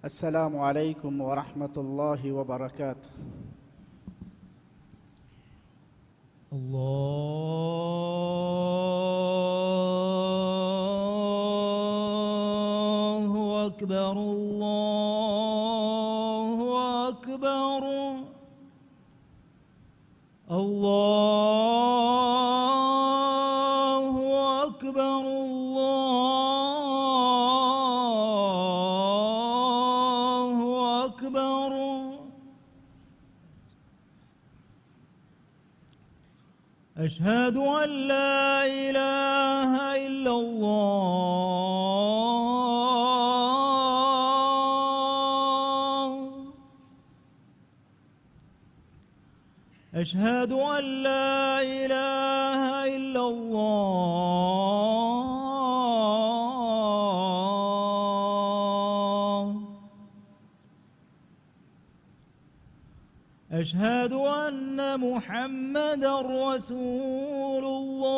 السلام عليكم ورحمة الله وبركاته. الله أكبر الله أكبر الله أكبر الله أكبر. أشهد أن لا إله إلا الله. أشهد أن لا إله إلا الله. أشهد أن محمدًا رسول الله.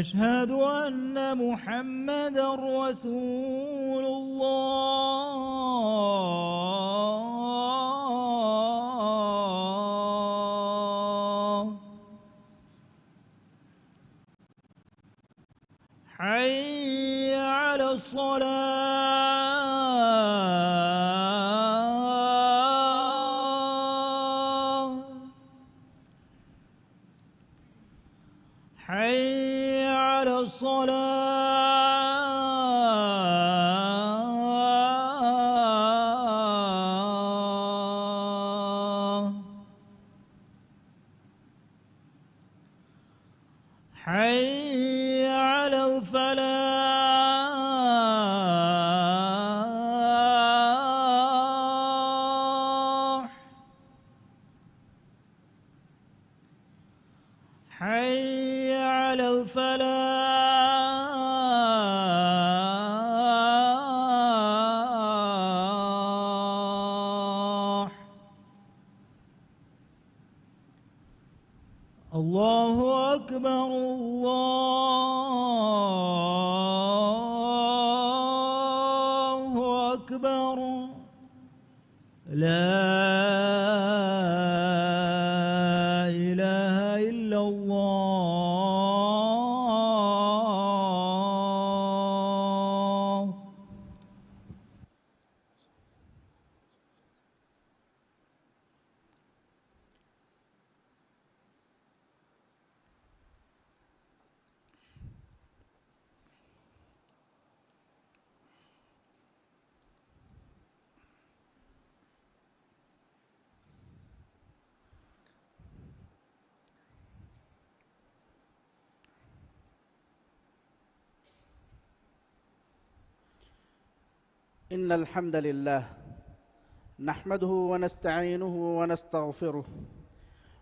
أشهد أن محمدًا رسول الله. حي على الصلاة. حي على الصلاة. حي على الفلاح. حي على الفلاح. الله أكبر الله أكبر. لا إله إلا الله. إن الحمد لله نحمده ونستعينه ونستغفره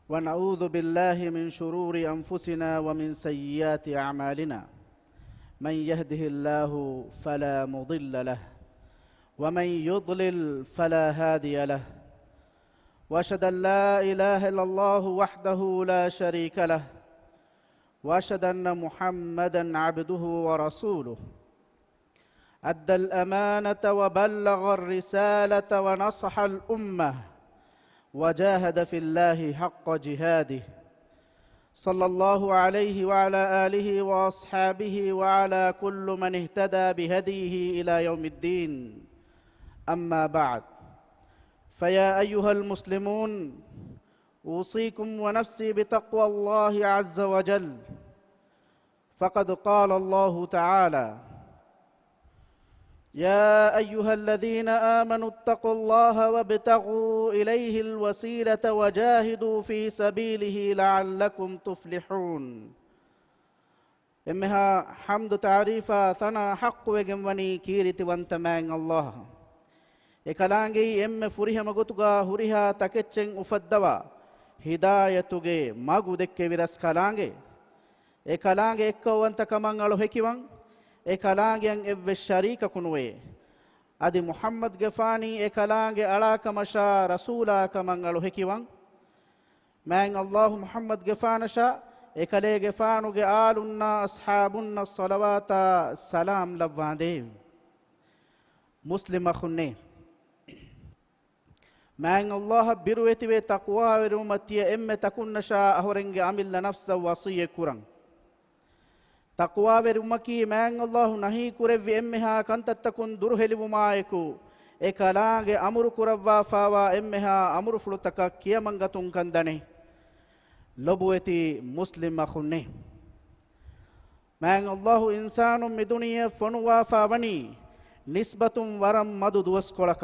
ونعوذ بالله من شرور أنفسنا ومن سيئات أعمالنا. من يهده الله فلا مضل له ومن يضلل فلا هادي له. وأشهد أن لا إله إلا الله وحده لا شريك له وأشهد أن محمدًا عبده ورسوله. أدى الأمانة وبلغ الرسالة ونصح الأمة وجاهد في الله حق جهاده. صلى الله عليه وعلى آله وأصحابه وعلى كل من اهتدى بهديه إلى يوم الدين. أما بعد، فيا أيها المسلمون، أوصيكم ونفسي بتقوى الله عز وجل. فقد قال الله تعالى: يا أيها الذين آمنوا اتقوا الله وابتغوا إليه الوسيلة وجاهدوا في سبيله لعلكم تفلحون. إمها حمد تعريفا ثنا حق وجموني كيرت وانتمان الله. إكلانجي إم فريها مغتوغا هريها تكتشن أفدوا هدايتوغي مغو دكي ورس كلانجي. إكلانجي إكو وانت كمان ألو هكيوان. ekalaangeyan evve sharika kunwe adi muhammad gefani ekalaange ala kamasha rasula kaman alu hekiwan මෑන් අල්ලාහ් මුහම්මද් ගෙෆානෂා එකලේ ගෙෆානුගේ ආලුන්නා අස්හාබුන්නා සලවාතා සලාම් ලබ්වාදේ මුස්ලිම ඛුන්නේ මෑන් අල්ලාහ් බිරුවෙතිවේ තක්වා වෙරුමතිය එම්මෙ තකුන්නෂා අහොරෙන්ගේ අමිල්ල නෆ්ස වසිය කුරන් තක්වා වෙරුමකී මෑන් අල්ලාහ් නහී කුරෙව්වි එම්මෙහා කන්තත්තකුන් දුරු හෙලිවුමායකු එකලාගේ අමුරු කුරව්වා ෆාවා එම්මෙහා අමුරු ෆුලුතක කියමංගතුන් කන්දනේ ලොබුවෙති මුස්ලිම ඛුන්නේ මෑන් අල්ලාහ් ඉන්සානුම් මිදුනිය ෆොනුවා ෆාවනි නිස්බතුම් වරම් මදු දුවස් කොලක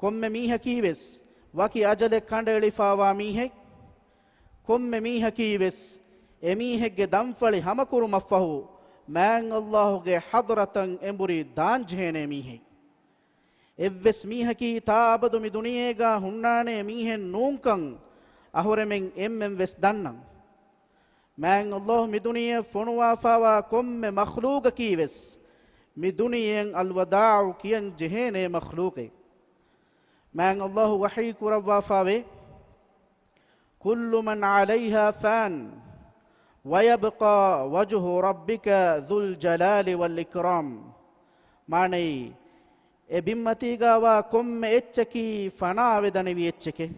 කොම්මෙ මීහ කීවෙස් වකි අජලෙ කඬ එලිෆාවා මීහෙක් කොම්මෙ මීහ කීවෙස් එමීහෙක්ගේ දම්ෆලි හමකුරුමෆහු මෑන් අල්ලාහ්ගේ හදරතන් එඹුරි දාංජේනේ මීහෙක් එව්වෙස් මීහකී තාබදු මි දුනියේගා හුන්නානේ මීහෙන් නූංකන් අහොරෙමෙන් එම්මෙන් වෙස් දන්නම් මෑන් අල්ලාහ් මි දුනිය ෆොනුවා ෆාවා කොම්මෙ මඛ්ලූක කීවෙස් මි දුනියෙන් අල්වදාඋ කියන් ජෙහේනේ මඛ්ලූකේ මෑන් අල්ලාහ් වහී කුරව්වා ෆාවේ කුල්ලු මන් අලයිහා ෆාන් ويبقى وجه ربك ذو الجلال والإكرام معني එබිම්මතිගාවා කොම්ම එච්චකී ෆනාවෙදනවි එච්චකේ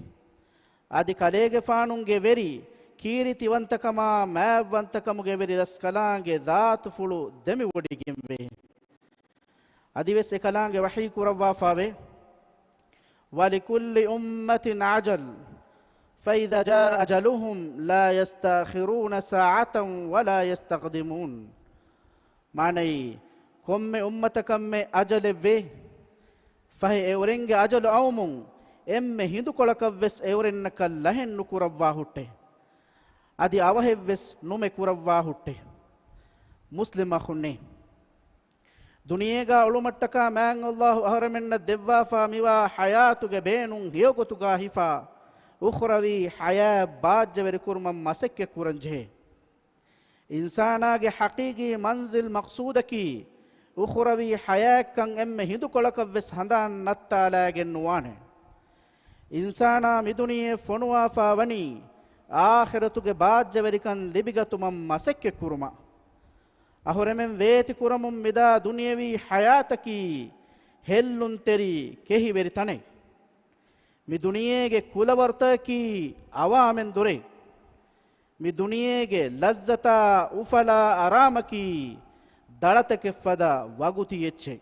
আদি කලේගේ ෆානුන්ගේ වෙරි කීරිතිවන්තකමා මෑවන්තකමුගේ වෙරි රස්කලාගේ ධාතු ෆුළු දෙමි වඩිගින් වේ අදිවෙස් එකලාගේ වහී කුරව්වා ෆාවේ වලිකුල්ලි උම්මතින් අජල් فإذا جاء أجلهم لا يستأخرون ساعة ولا يستقدمون معني كم أمتكم أجل به فهي أورنج أجل أومون إم هندو كلك بس أورنك لهن نكروا هوته أدي أوه بس نوم كروا هوته مسلم أخوني دنيا جا علومتك مع الله أهرمنا الدوا فاموا حياتك بينهم هيوكتك هيفا أخروي حياة باجور كرم مسك كورنجه إنسانا ج حقيقي منزل مقصودك أخروي حياة كان أم هندو كلك بس هندان نتالا جنوانه إنسانا مدني فنوا فاوني آخرتك باجور كان لبيغتم مسك كرما أهرمن ويت كرم مدا دنيوي حياتك هلون تري كهي بريتانه می دنیاගේ කුලවර්තකී අවාමෙන් දොරේ می دنیاගේ ලස්සතා උෆලා ආරාමකී දලතක ෆදා වගුති එච්චේ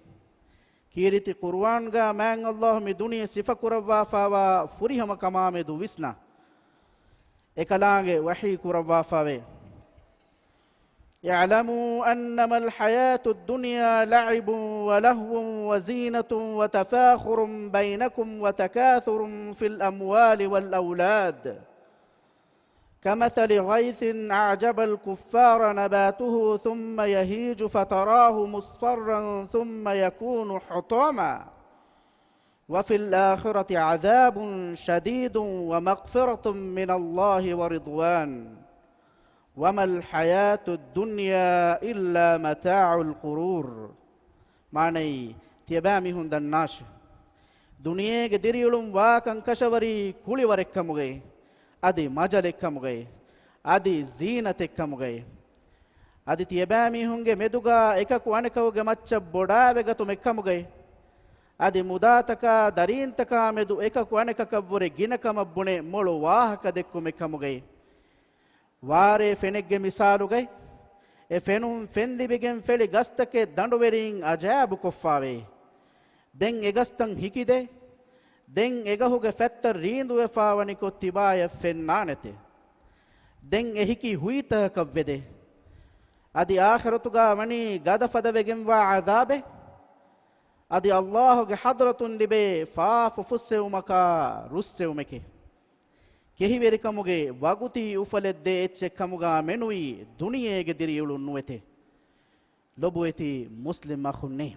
කීරිති කුර්ආන්ගා මෑන් අල්ලාහ් می دنیا සිෆ කුරවා ෆාවා ෆුරිහම කමාමෙ දු විස්නා එකලාගේ වහී කුරවා ෆාවේ يعلموا أنما الحياة الدنيا لعب ولهو وزينة وتفاخر بينكم وتكاثر في الأموال والأولاد كمثل غيث أعجب الكفار نباته ثم يهيج فتراه مصفرا ثم يكون حطاما وفي الآخرة عذاب شديد ومغفرة من الله ورضوان وما الحياة الدنيا إلا متاع القرور معني تيبامي هند الناش دنيا ديريولم واكن كشوري كولي وركمغي ادي ماجلكمغي ادي زينتكمغي ادي تيبامي هونගේ මෙදුගා එකක වණකවගේ මච්ච බොඩාවෙගතු මෙක්කමුගයි adi mudataka darintaka medu එකක වණකක වරේ ගිනකම බුනේ මොළු වාහක දෙක්කු මෙක්කමුගයි වාරේ ෆෙනෙක්ගේ මිසාලුගයි e fenum fendibigen feli gastake danduwerin ajabu koffawe den egastan hikide den egahuge fetta riindu efawani ko tibaya fennanete den ehiki huita kavvede adi akhiratuga wani gada fadavegen wa azabe adi Allahuge hadratun libe faafu fussewumaka russewumeke kehiverikamuge waguti ufaledde etchekamuga menui duniyege diriyulu nuwete lobueti muslim akhunne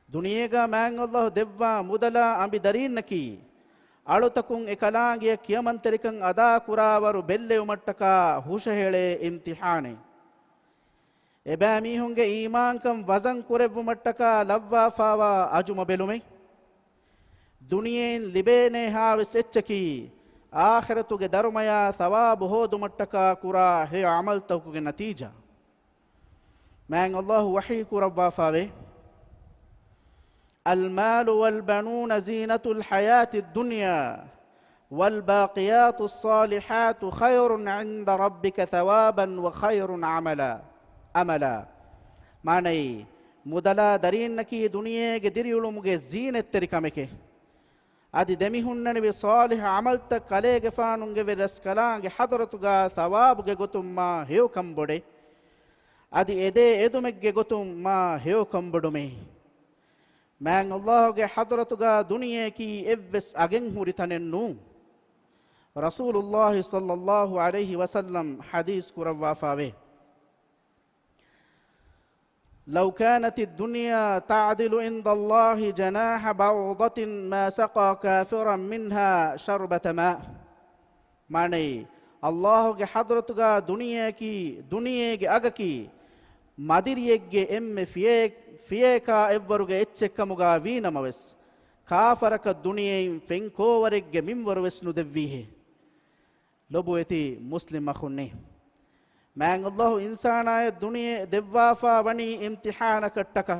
duniyega man Allah devwa mudala ambi darinnaki alutakun ekalaangiya kiyamanterikan ada kuravaru belle umattaka husha hele imtihane eba mihunge imankam wazan kurevu mattaka lavwa fawa ajuma belume duniyen libene ha vesechki ආඛිරතුගේ ධර්මයා සවාබ හෝදුමට්ටකා කුරා හේ අමල් තවකුගේ නතිජා මෑන් අල්ලාහ් වහී කුරබ්වා ෆාවේ المال والبنون زينة الحياة الدنيا والباقيات الصالحات خير عند ربك ثوابا وخير عملا معنی මුදලා දරින්නකී දුනියේගේ දිරියුළුමුගේ zීනෙත් තරිකමකේ අදි දෙමිහුන්නනේ සාලිහ අමල්ත කලේගේ ෆානුන්ගේ වෙරස් කලාගේ හදරතුගා සවාබුගේ ගොතුම්මා හේවකම් බොඩේ අදි එදේ එදුමෙක්ගේ ගොතුම්මා හේවකම් බොඩුමේ මෑන් අල්ලාහ්ගේ හදරතුගා දුනියේකී එව්වස් අගෙන් හුරිතනෙන්නු රසූලුල්ලාහි සල්ලල්ලාහු අලයිහි වසල්ලම් හදීස් කුරවා ෆාවේ لو كانت الدنيا تعدل عند الله جناح بعوضة ما سقى كافرا منها شربة ماء معنی الله کے حضرت کا دنیا کے اگکی مدریگ کے ام فیے کا ایورگے اچکمگا وینموس کافرک دنیا فنکوورگ منوروس ندوی ہے لبویتی مسلم اخونے මෑන් අල්ලාහ් ඉන්සානාය දුනියේ දෙව්වාෆා වනි ඉම්තිහානකට්ටක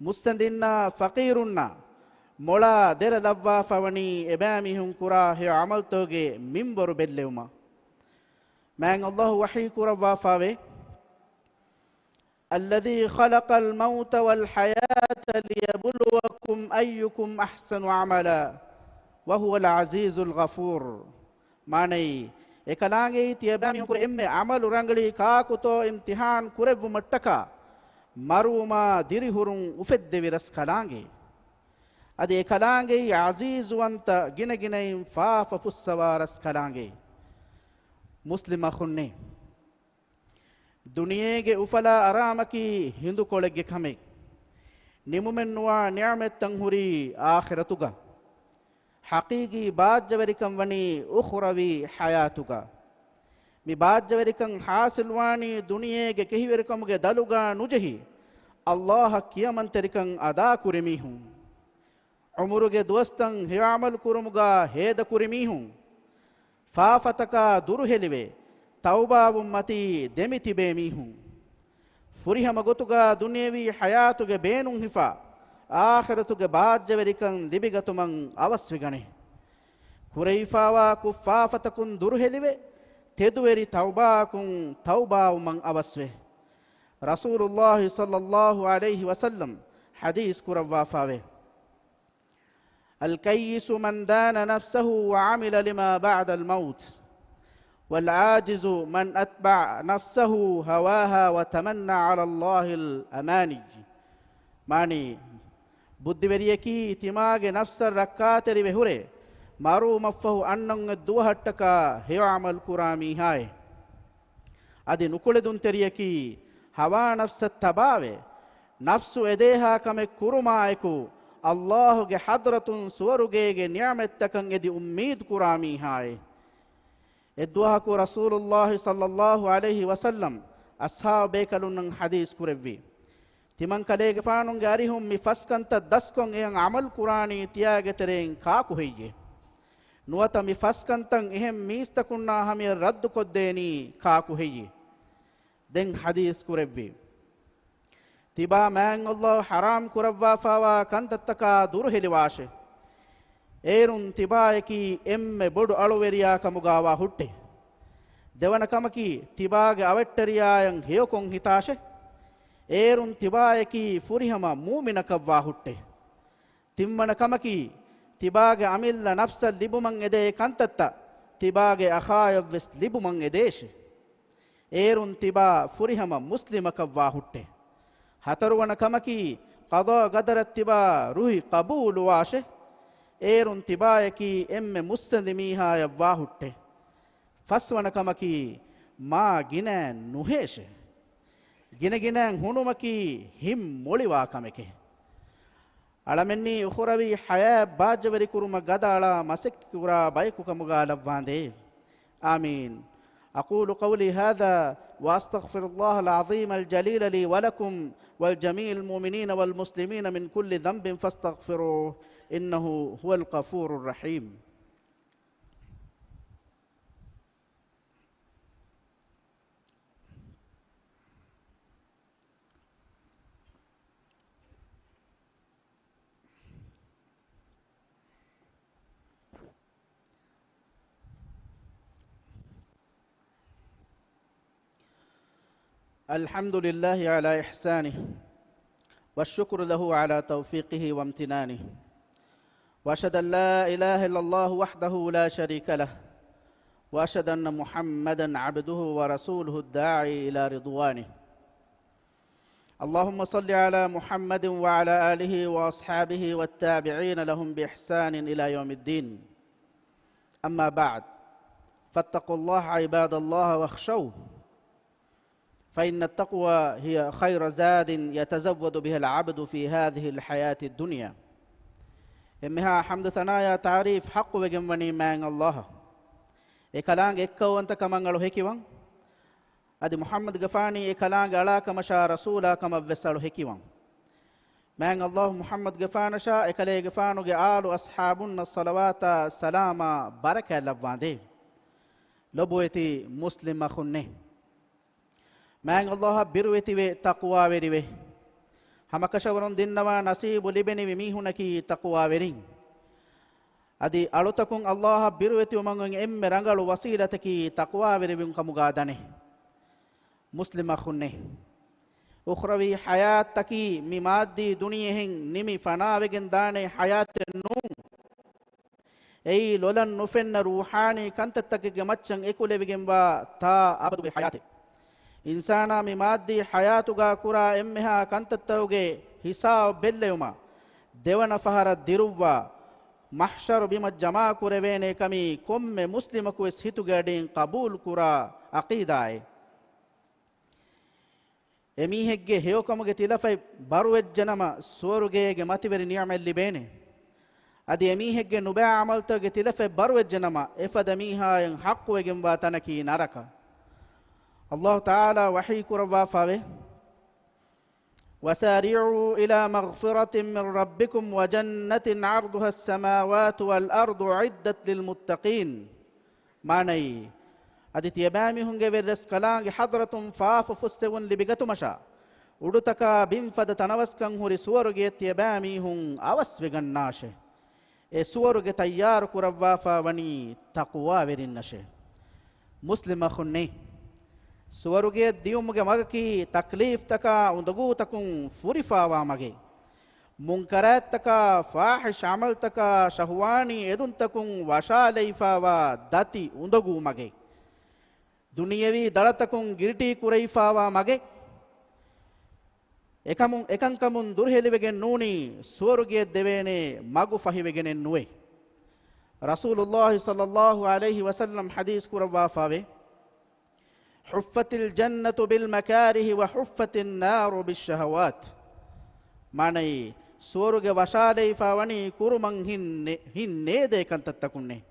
මුස්තඳින්නා ෆකීරුන්නා මොලා දෙර ලව්වාෆා වනි එබෑමිහුන් කුරා හේ අමල්තෝගේ මින්බරු බෙල්ලෙවුමා මෑන් අල්ලාහ් වහී කුරවාෆාවේ الذي خلق الموت والحياة ليبلوكم أيكم أحسن عملا وهو العزيز الغفور معنی එකලාගේ තියබෑමිහුන් කුර එම්මේ අමලු රංගලි කාකුතෝ ඉම්තිහාන් කුරෙව්ව මට්ටකා මරුමා දිරිහුරුන් උෆෙද්දෙවි රස් කලාගේ අද එකලාගේ අසීසුවන්ත ගිනගිනයින් ෆාෆ ෆුස්සවා රස් කලාගේ මුස්ලිම අඛුන්නේ දුනියේගේ උෆලා අරාමකි හිඳු කොළෙක්ගේ කමෙක් නිමුමෙන්නවා නියමෙත්තන් හුරි ආඛිරතුගා حقيقي باجوركم وني اخروي حياتك مي باجوركم حاصل واني دنيا کے کہیورکم کے دلوگا نجہی اللہ کیمن ترکن ادا کرمی ہوں عمر کے دوستن ہی عمل کرمگا ہید کرمی ہوں فافتکا درہلوے توبہ امتی دمیتی بیمی ہوں فریہ مگتگا دنیاوی حیاتو کے بینوں حفا ආඛිරතුගේ බාජ්‍යවරිකන් දිබිගතුමන් අවස්විගනේ කුරයිෆාවා කුෆාෆතකුන් දුර්හෙලිවේ තෙදුවරි තවබාකුන් තවබාවුමන් අවස්වේ රසූලුල්ලාහි සල්ලල්ලාහු අලයිහි වසල්ලම් හදීස් කුරවාෆාවේ الكيس من دان نفسه وعمل لما بعد الموت والعاجز من أتبع نفسه هواها وتمنى على الله الأماني معني බුද්ධිවරියකි තිමාගේ නෆ්ස රක්කාතරි වෙහුරේ මාරු මෆහු අන්නං දුවහට්ටක හේවමල් කුරාමි හාය අදි නුකුලෙදුන් තෙරියකි හවා නෆ්ස තබාවේ නෆ්සු එදේහා කමෙ කුරුමායකු අල්ලාහ්ගේ හදරතුන් සුවරුගේගේ නියමෙත්තකන් එදි උම්මීද් කුරාමි හාය එද්දුහකු රසූලුල්ලාහි සල්ලල්ලාහු අලයිහි වසල්ලම් අස්හාබේ කලුන්නන් හදීස් කුරෙව්වි තිමන් කලේගේ ෆානුන්ගේ අරිහුම් මි ෆස්කන්ත දස්කොන් එයන් අමල් කුරානී තියාගෙතරෙන් කාකු හෙයියේ නුවත මි ෆස්කන්තන් එහෙම් මීස්තකුන්නා හමිය රද්දු කොද්දේනි කාකු හෙයියේ දෙන් හදීස් කුරෙව්වි තිබා මෑන් අල්ලාහ් හරාම් කුරවවා ෆාවා කන්තත්තකා දුර්හෙලි වාෂේ ඒරුන් තිබායකි එම්මෙ බොඩු අලුවෙරියා කමුගාවා හුට්ටේ දෙවන කමකි තිබාගේ අවට්ටරියායන් හේකොන් හිතාෂේ ඒරුන් තිබායකි ෆුරිහම මූමිනකවා හුට්ටේ තිම්මන කමකි තිබාගේ අමිල්ල නෆ්ස ලිබුමන් එදේ කන්තත්ත තිබාගේ අඛායවස් ලිබුමන් එදේෂ ඒරුන් තිබා ෆුරිහම මුස්ලිමකවා හුට්ටේ හතරවන කමකි qada ගදරත් තිබා රුහි කබූල් වාෂේ ඒරුන් තිබායකි එම්මෙ මුස්තලිමීහායවා හුට්ටේ ෆස්වන කමකි මා ගින නුහේෂේ गिनगिनन हुनुमकी हिम मोलिवा कमेके अलमेन्नी उखरवी हया बाजवरी कुरुम गदाला मसक कुरा बाइकु कमुगा लवांदे आमीन أقول قولي هذا وأستغفر الله العظيم الجليل لي ولكم والجميع المؤمنين والمسلمين من كل ذنب فاستغفروه إنه هو الغفور الرحيم الحمد لله على إحسانه والشكر له على توفيقه وامتنانه وأشهد أن لا إله إلا الله وحده لا شريك له وأشهد أن محمدا عبده ورسوله الداعي إلى رضوانه اللهم صل على محمد وعلى آله وأصحابه والتابعين لهم بإحسان إلى يوم الدين أما بعد فاتقوا الله عباد الله واخشوه فإن التقوى هي خير زاد يتزود بها العبد في هذه الحياة الدنيا إمها حمد ثنايا تعريف حق وجمعني من الله إكلان إكوانت كمان له هكيوان أدي محمد غفاني إكلان على كما شاء رسولا كما بسال هكيوان من الله محمد غفان شاء إكلي غفانو جعال أصحابنا الصلوات سلام بركة لبواندي لبويتي مسلم خنه من الله برويتي تقوى وريوه هم كشورون دينوا نصيب لبني ميهونكي تقوى ورين أدي ألوتكون الله برويتي ومن إم رنجل وسيلتكي تقوى وريوم كمغادنه مسلم خنه أخروي حياتكي ممادي دنيهن نمي فناوغن داني حياة النوم أي لولن نفن روحاني كنتتكي جمتشن إكولي بجنبا تا أبدو بحياتي إنسانا ممادي حياتوغا كورا إمها كنتتوغي حساب بليوما ديوانا فهر ديرووا محشر بما جماع كوريويني كمي كم مسلمكو اسهتو گردين قبول كورا عقيداي එමීහෙක්ගේ හේයකමගේ තිලෆයි බරුවෙජ්ජනම සුවරුගේගේ මතිවරි නියමෙල් ලිබේනේ අදි එමීහෙක්ගේ නුබෑ අමල්තගේ තිලෆයි බරුවෙජ්ජනම එෆද මීහායන් හක්කුවෙගෙන් වාතනකී නරක අල්ලාහ් තාලා වහී කුරවා ෆාවේ وسارعوا إلى مغفرة من ربكم وجنة عرضها السماوات والأرض عدت للمتقين معنى أدي تيابامي هنگه ورس كلانگ حضرتم فاف فستون لبگتو مشا උඩුතකා බිම්පද තනවස්කම් හුරි සුවරුගේ තියබෑමී හුන් අවස් වෙගන්නාශේ ඒ සුවරුගේ තයාර කුරව්වාෆා වනි තක්වා වෙරින්නශේ මුස්ලිම ඛුන්නේ සුවරුගේ දියුමුගේ මගකී තක්ලීෆ් තකා උඳගූ තකුන් ෆුරිෆාවා මගේ මුන්කරාත් තකා ෆාහිෂ් අමල් තකා ශහවානි එදුන් තකුන් වශාලයිෆාවා දති උඳගූ මගේ දුනියවි දලතකුන් ගිරිටි කුරයිෆාවා මගේ එකංකමුන් දුර්හෙලිවෙගෙන් නූනි සුවරුගේ දෙවේනේ මගු ෆහිවෙගෙන නුවේ රසූලුල්ලාහි සල්ලල්ලාහු අලයිහි වසල්ලම් හදීස් කුරවා ෆාවේ හුෆ්ෆතිල් ජන්නතු බිල් මකාරිහි ව හුෆ්ෆතින් නාරු බිෂ්ෂහවාත් මානයි සුවරුගේ වශාලේ ෆාවනි කුරුමන් හින්නේ දෙකන්තත්තකුන්නේ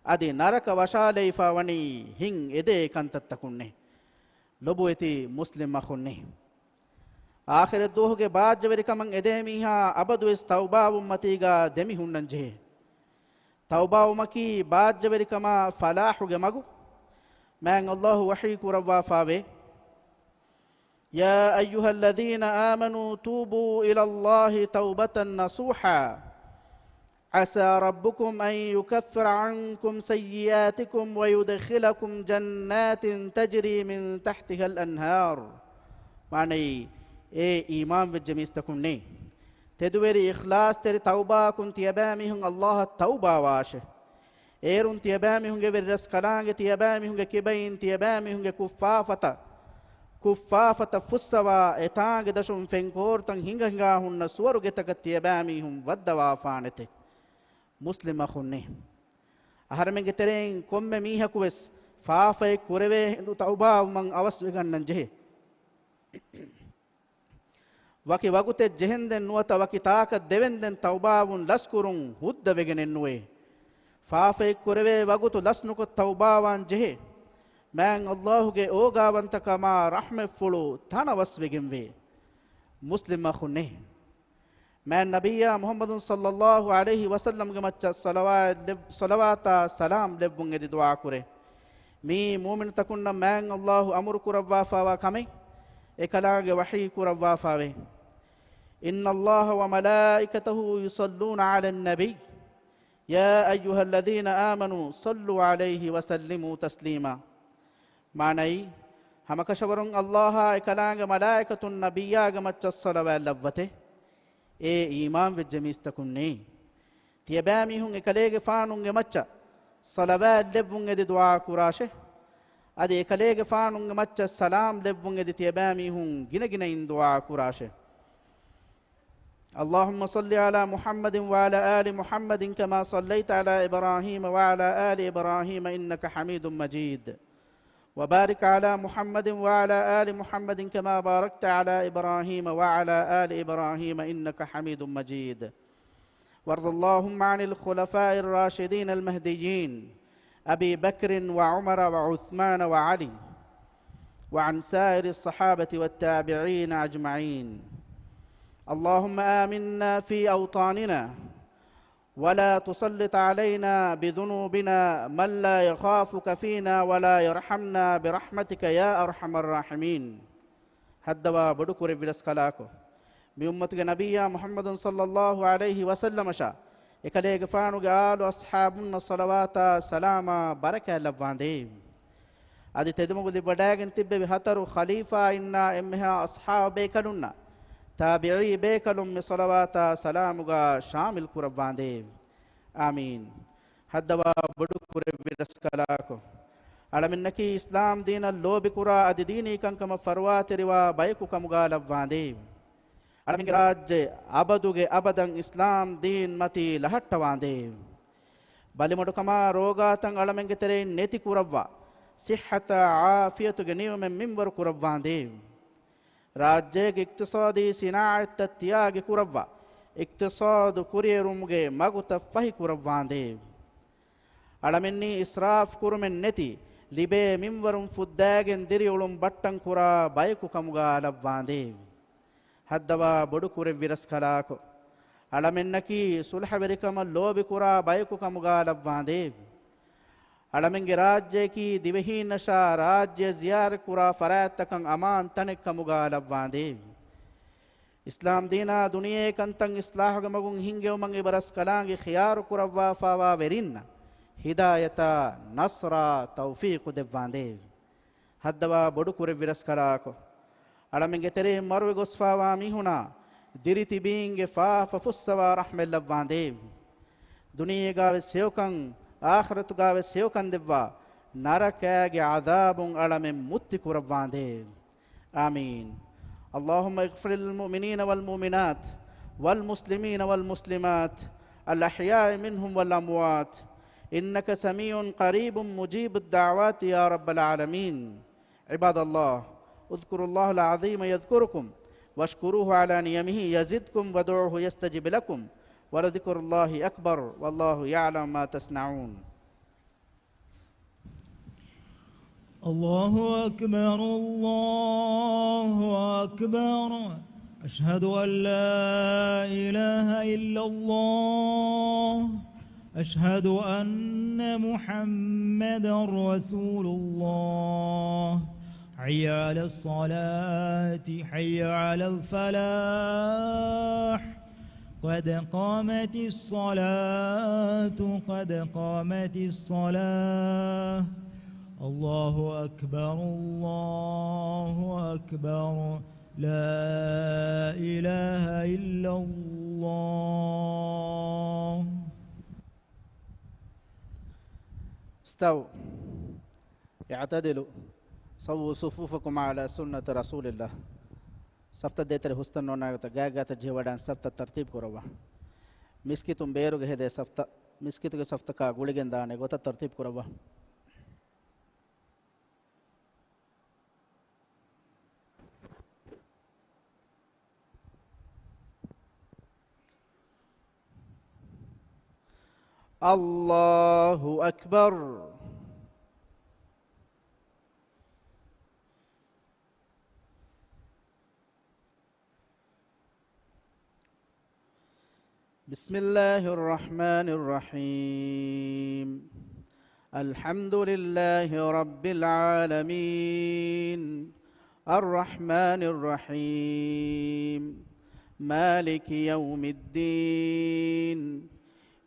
අදි නරක වශාලේ ෆාවනි හින් එදේ කන්තත්තකුන්නේ ලොබුෙති මුස්ලිම් මඛුන්නේ آخر دوه کے بعد جوری کمن ادمیها ابدو اس توبہ امتیگا دمی ہنن جے توبہ امکی بعد جوری کما فلاح گے مگو مین اللہ وحی کو روا فاوے یا ایها الذين آمنوا توبوا الى الله توبة نصوحا عسى ربكم ان يكفر عنكم سيئاتكم ويدخلكم جنات تجري من تحتها الانهار معنی اے ایمان وجمیستکنے تدویری اخلاص تیری توبہ کن تیبامی ہوں اللہ توبہ واش ایرون تیبامی ہوں گے ورس کلانگ تیبامی ہوں گے کبین تیبامی ہوں گے کفافت فسوا اتانگ دشم فنکور تنگ ہنگا ہن سورگے تک تیبامی ہوں ودوا فانتے مسلم خننے ہرمنگ ترین کم میہ کوس فافے کوروے ہندو توبہ من اوس وگنن جے وكي وقت جهندن نوتا وكي تاكت ديوندن توباون لسكرون هود وگنن نوي فافي كوروي وقت لسنكو توباوان جه من الله گه اوغاونت كما رحمه فلو تانا وس وگنوي مسلم خنه من نبي محمد صلى الله عليه وسلم گمچ صلوات سلام لبون دي دعا كوري مي مؤمن تكون من الله امر كروا فوا كمي اكلاغ وحي كروا فاوي ان الله وملائكته يصلون على النبي يا ايها الذين امنوا صلوا عليه وسلموا تسليما معنی ಹಮಕಶವರುಂ ಅಲ್ಲಾಹ ಕಲಾಂಗ ಮಲಾಯಿಕತುನ್ ನಬಿಯಾಗ ಮಚ್ಚ ಸಲವಾತ್ ಲವ್ವತೆ ಏ ಈಮಾನ್ ವೆಜ್ಜ ಮೀಸ್ತಕುನ್ನೆ ತಿಯಬಾಮಿಹುಂ ಎಕಲೇಗೆ ಫಾನುಂಗೆ ಮಚ್ಚ ಸಲವಾತ್ ಲೆವ್ವುಂ ಎದಿ ದುಆ ಕುರಾಶೆ ಅದಿ ಎಕಲೇಗೆ ಫಾನುಂಗೆ ಮಚ್ಚ ಸಲಾಂ ಲೆವ್ವುಂ ಎದಿ ತಿಯಬಾಮಿಹುಂ ಗಿನಗಿನ ಇನ್ ದುಆ ಕುರಾಶೆ اللهم صل على محمد وعلى آل محمد كما صليت على إبراهيم وعلى آل إبراهيم إنك حميد مجيد وبارك على محمد وعلى آل محمد كما باركت على إبراهيم وعلى آل إبراهيم إنك حميد مجيد وارض اللهم عن الخلفاء الراشدين المهديين أبي بكر وعمر وعثمان وعلي وعن سائر الصحابة والتابعين أجمعين اللهم آمنا في أوطاننا ولا تسلط علينا بذنوبنا من لا يخافك فينا ولا يرحمنا برحمتك يا أرحم الراحمين هدوا بدكور بلسكلاكو بأمتك نبي محمد صلى الله عليه وسلم شاء إكليك فانو قالوا أصحابنا الصلوات سلاما بركة لبواندي أدي تدمو دي بداغن تبه بحطر خليفة إنا إمها أصحاب بيكلنا تابعي بيكلم صلوات سلامغا شامل كرباندي آمين هدوا بدكور بلسكلاكو علمنكي إسلام دين اللوب كرا أدي ديني كنكم فروات روا بيكو كمغا لبواندي علمنك راج أبدوغي أبداً إسلام دين متي لحتواندي بلمدو كما روغاتن علمنك ترين نتي كربوا صحة عافية نيوم منبر كرباندي ರಾಜ್ಯಗೆ ಇಕ್ತಿಸಾದಿ ಸಿನಾಅತ್ ತ್ಯಾಗಿ ಕುರವ್ವ ಇಕ್ತಿಸಾದ್ ಕುರಿಯರುಮ್ಗೆ ಮಗುತ ಫಹಿ ಕುರವ್ವಾಂದೆ ಅಳಮೆನ್ನಿ ಇಸ್ರಾಫ್ ಕುರುಮೆನ್ ನೆತಿ ಲಿಬೆ ಮಿಂವರುಂ ಫುದ್ದಾಗೆನ್ ದಿರಿಯುಳುಂ ಬಟ್ಟಂ ಕುರ ಬಯಕು ಕಮುಗ ಲವ್ವಾಂದೆ ಹದ್ದವ ಬಡು ಕುರೆ ವಿರಸ್ಕಲಾಕು ಅಳಮೆನ್ನಕಿ ಸುಲ್ಹವೆರಿಕಮ ಲೋಬಿ ಕುರ ಬಯಕು ಕಮುಗ ಲವ್ವಾಂದೆ ಅಳಮೆಂಗೆ ರಾಜ್ಯಕಿ ದಿವಹಿ ನಶಾ ರಾಜ್ಯ ಜಿಯಾರ್ ಕುರಾ ಫರಾತ್ ತಕಂ ಅಮಾನ್ ತನೆಕ್ ಕಮುಗ ಲವ್ವಾಂದೆ ಇಸ್ಲಾಂ ದೀನಾ ದುನಿಯೆ ಕಂತಂ ಇಸ್ಲಾಹಗ ಮಗುಂ ಹಿಂಗೆ ಮಂಗೆ ಬರಸ್ ಕಲಾಂಗೆ ಖಿಯಾರ್ ಕುರವ್ವಾ ಫಾವಾ ವೆರಿನ್ನ ಹಿದಾಯತ ನಸ್ರ ತೌಫೀಕ್ ದೆವ್ವಾಂದೆ ಹದ್ದವ ಬಡು ಕುರೆ ವಿರಸ್ ಕಲಾಕೋ ಅಳಮೆಂಗೆ ತೆರೆ ಮರುವೆ ಗೊಸ್ಫಾವಾ ಮಿಹುನಾ ದಿರಿತಿ ಬೀಂಗೆ ಫಾಫ ಫುಸ್ಸವಾ ರಹ್ಮೆಲ್ ಲವ್ವಾಂದೆ ದುನಿಯೆಗಾವೆ ಸೇವಕಂ آخرت گاوے سیوکن دبوا نرکاگی عذابون علم متی کربواندے آمین اللهم اغفر للمؤمنين والمؤمنات والمسلمين والمسلمات الأحياء منهم والأموات إنك سميع قريب مجيب الدعوات يا رب العالمين عباد الله اذكروا الله العظيم يذكركم واشكروه على نعمه يزدكم ودعوه يستجب لكم ولذكر الله أكبر والله يعلم ما تصنعون الله أكبر الله أكبر أشهد أن لا إله إلا الله أشهد أن محمدا رسول الله حي على الصلاة حي على الفلاح قد قامت الصلاة قد قامت الصلاة الله أكبر الله أكبر لا إله إلا الله استووا اعتدلوا صووا صفوفكم على سنة رسول الله سفت دیتر حسن نوناگتا گاگاتا جیوڑان سفت ترتیب کروا مسکی تم بیروگ ہے دے سفت مسکی تو سفت کا گوڑگن دانے گوتا ترتیب کروا اللہ اکبر بسم الله الرحمن الرحيم الحمد لله رب العالمين الرحمن الرحيم مالك يوم الدين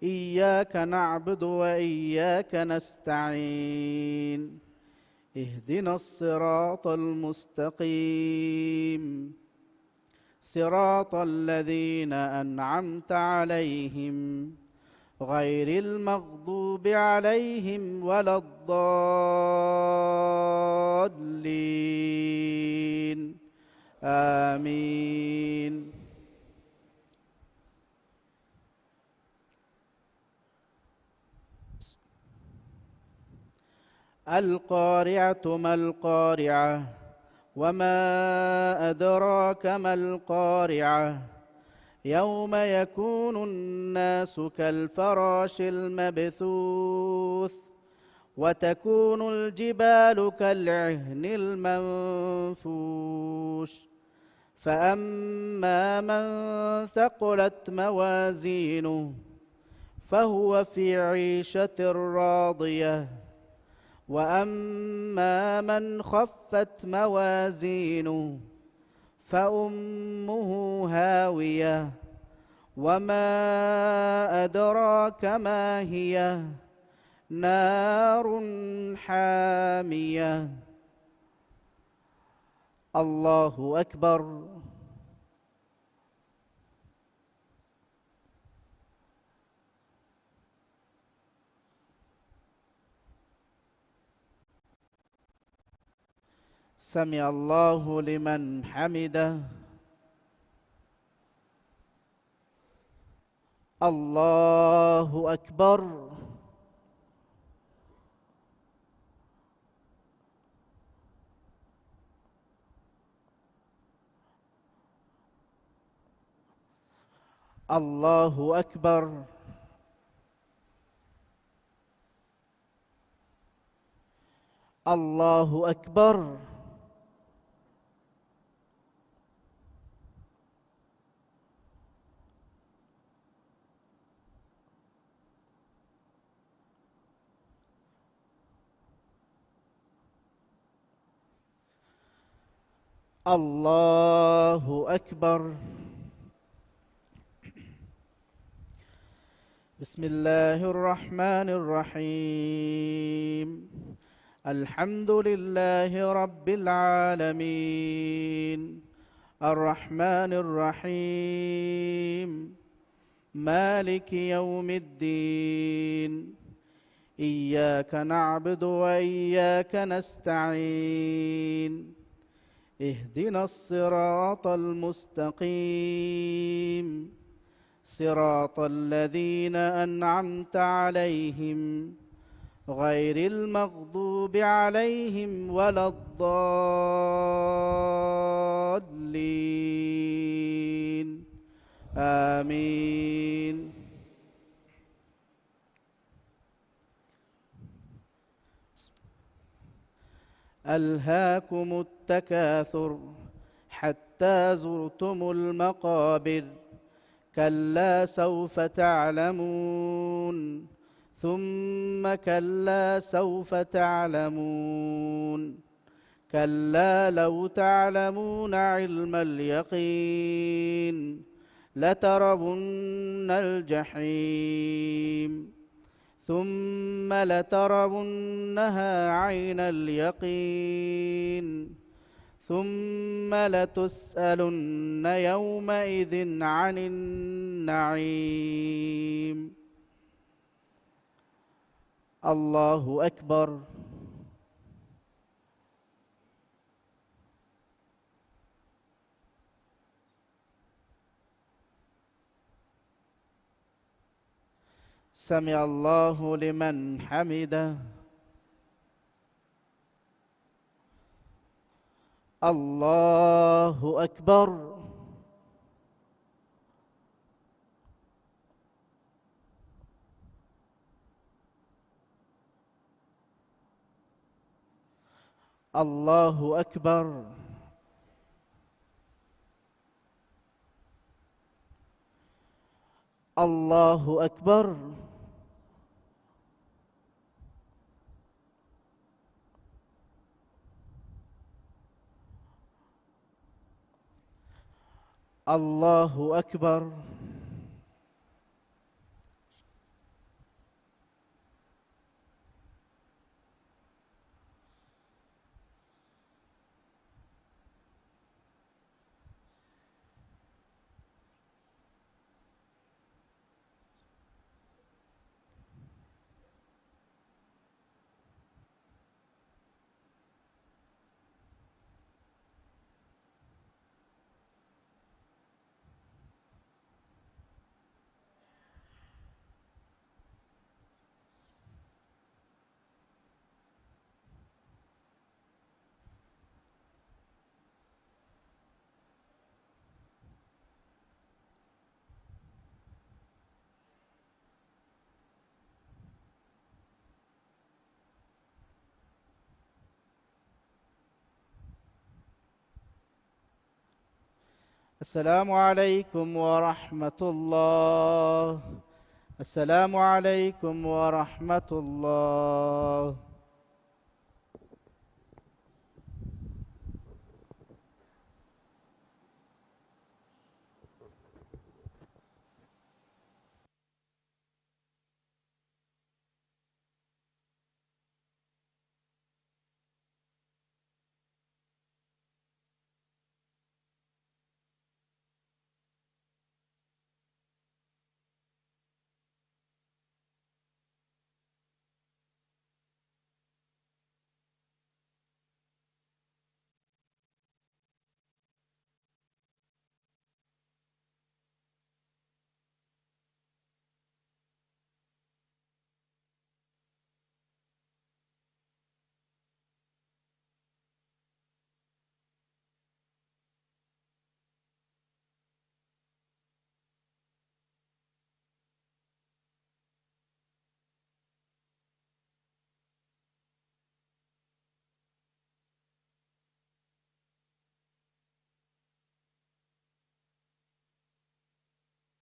إياك نعبد وإياك نستعين اهدنا الصراط المستقيم صراط الذين أنعمت عليهم غير المغضوب عليهم ولا الضالين آمين. القارعة ما القارعة وما أدراك ما القارعة يوم يكون الناس كالفراش المبثوث وتكون الجبال كالعهن المنفوش فأما من ثقلت موازينه فهو في عيشة راضية وأما من خفت موازينه فأمه هاوية وما أدراك ما هي نار حامية. الله أكبر. سمع الله لمن حمده. الله أكبر. الله أكبر. الله أكبر. الله أكبر. بسم الله الرحمن الرحيم. الحمد لله رب العالمين الرحمن الرحيم مالك يوم الدين إياك نعبد وإياك نستعين اهدنا الصراط المستقيم صراط الذين أنعمت عليهم غير المغضوب عليهم ولا الضالين آمين. ألهاكم التكاثر حتى زرتم المقابر كلا سوف تعلمون ثم كلا سوف تعلمون كلا لو تعلمون علم اليقين لترون الجحيم ثم لترونها عين اليقين ثم لتسألن يومئذ عن النعيم. الله أكبر. سمع الله لمن حمده. الله أكبر. الله أكبر. الله أكبر. الله أكبر. السلام عليكم ورحمة الله. السلام عليكم ورحمة الله.